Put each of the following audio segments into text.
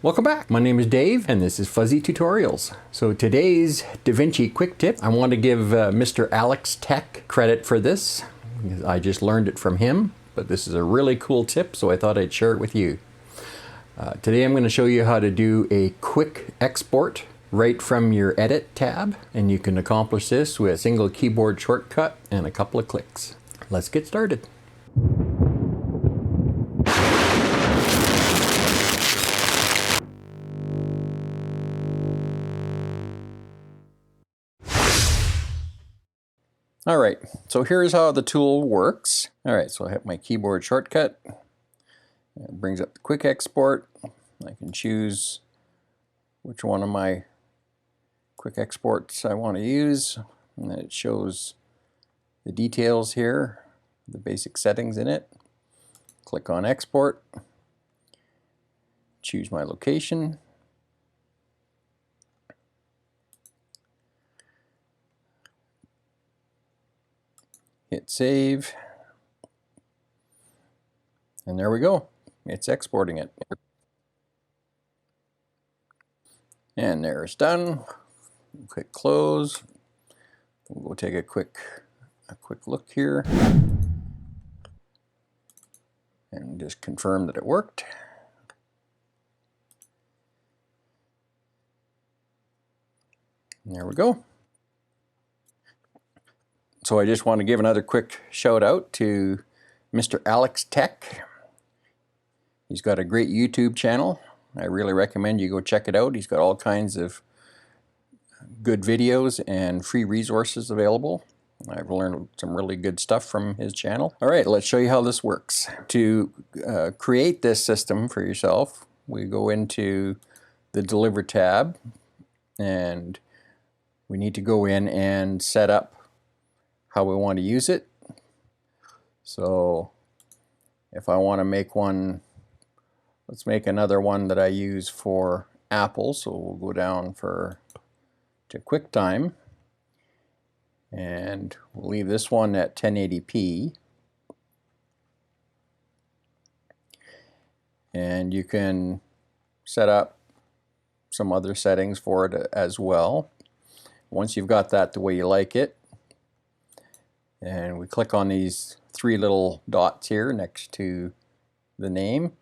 Welcome back. My name is Dave and this is Fuzzee Tutorials. So today's DaVinci Quick Tip, I want to give Mr. Alex Tech credit for this. I just learned it from him, but this is a really cool tip, so I thought I'd share it with you. Today I'm going to show you how to do a quick export right from your Edit tab, and you can accomplish this with a single keyboard shortcut and a couple of clicks. Let's get started. All right, so here's how the tool works. All right, so I have my keyboard shortcut. It brings up the quick export. I can choose which one of my quick exports I want to use, and then it shows the details here, the basic settings in it. Click on export, choose my location. Hit save, and there we go. It's exporting it. And there it's done. Click close. We'll go take a quick look here and just confirm that it worked. And there we go. So I just want to give another quick shout out to Mr. Alex Tech. He's got a great YouTube channel. I really recommend you go check it out. He's got all kinds of good videos and free resources available. I've learned some really good stuff from his channel. All right, let's show you how this works. To create this system for yourself, we go into the Deliver tab, and we need to go in and set up how we want to use it. So if I want to make one, let's make another one that I use for Apple. So we'll go down to QuickTime, and we'll leave this one at 1080p. And you can set up some other settings for it as well. Once you've got that the way you like it, and we click on these three little dots here next to the name,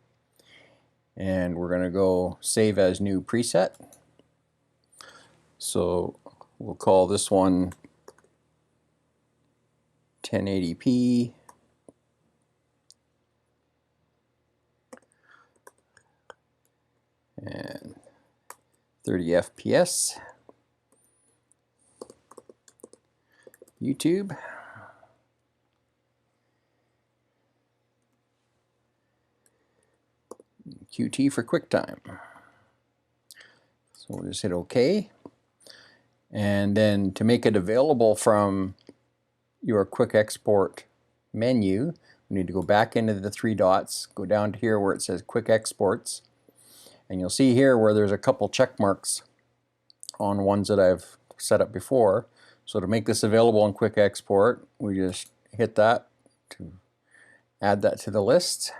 and we're going to go save as new preset. So we'll call this one 1080p and 30 FPS YouTube. QT for QuickTime. So we'll just hit OK. And then to make it available from your quick export menu, we need to go back into the three dots, go down to here where it says quick exports, and you'll see here where there's a couple check marks on ones that I've set up before. So to make this available in quick export, we just hit that to add that to the list.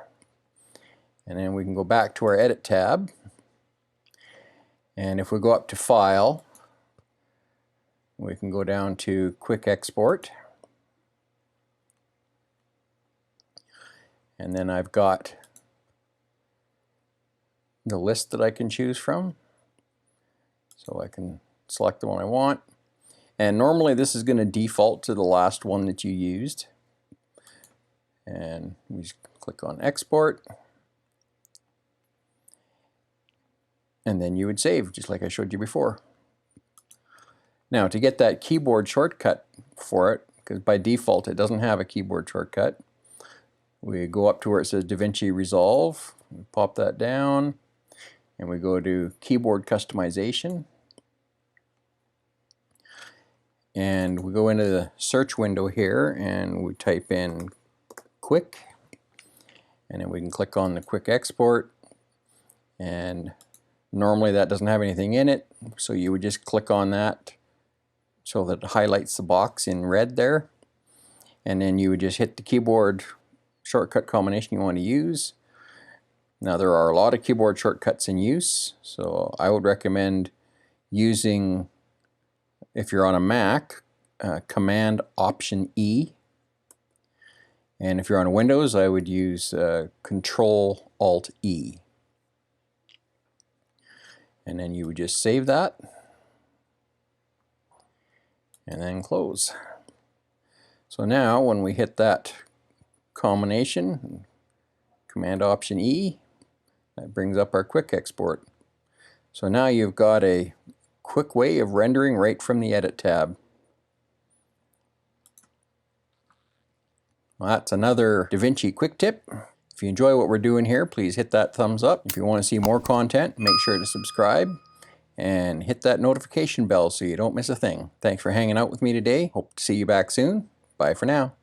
And then we can go back to our Edit tab, and if we go up to File, we can go down to Quick Export, and then I've got the list that I can choose from, so I can select the one I want. And normally this is going to default to the last one that you used, and we just click on Export. And then you would save, just like I showed you before. Now to get that keyboard shortcut for it, because by default it doesn't have a keyboard shortcut, we go up to where it says DaVinci Resolve, we pop that down, and we go to Keyboard Customization. And we go into the search window here, and we type in Quick, and then we can click on the Quick Export, and normally that doesn't have anything in it, so you would just click on that so that it highlights the box in red there, and then you would just hit the keyboard shortcut combination you want to use, Now there are a lot of keyboard shortcuts in use, so I would recommend using, if you're on a Mac, Command Option E, and if you're on Windows I would use Control Alt E, and then you would just save that and then close. So now when we hit that combination, Command Option E, that brings up our quick export. So now you've got a quick way of rendering right from the Edit tab. Well, that's another DaVinci Quick Tip. If you enjoy what we're doing here, please hit that thumbs up. If you want to see more content, make sure to subscribe and hit that notification bell so you don't miss a thing. Thanks for hanging out with me today. Hope to see you back soon. Bye for now.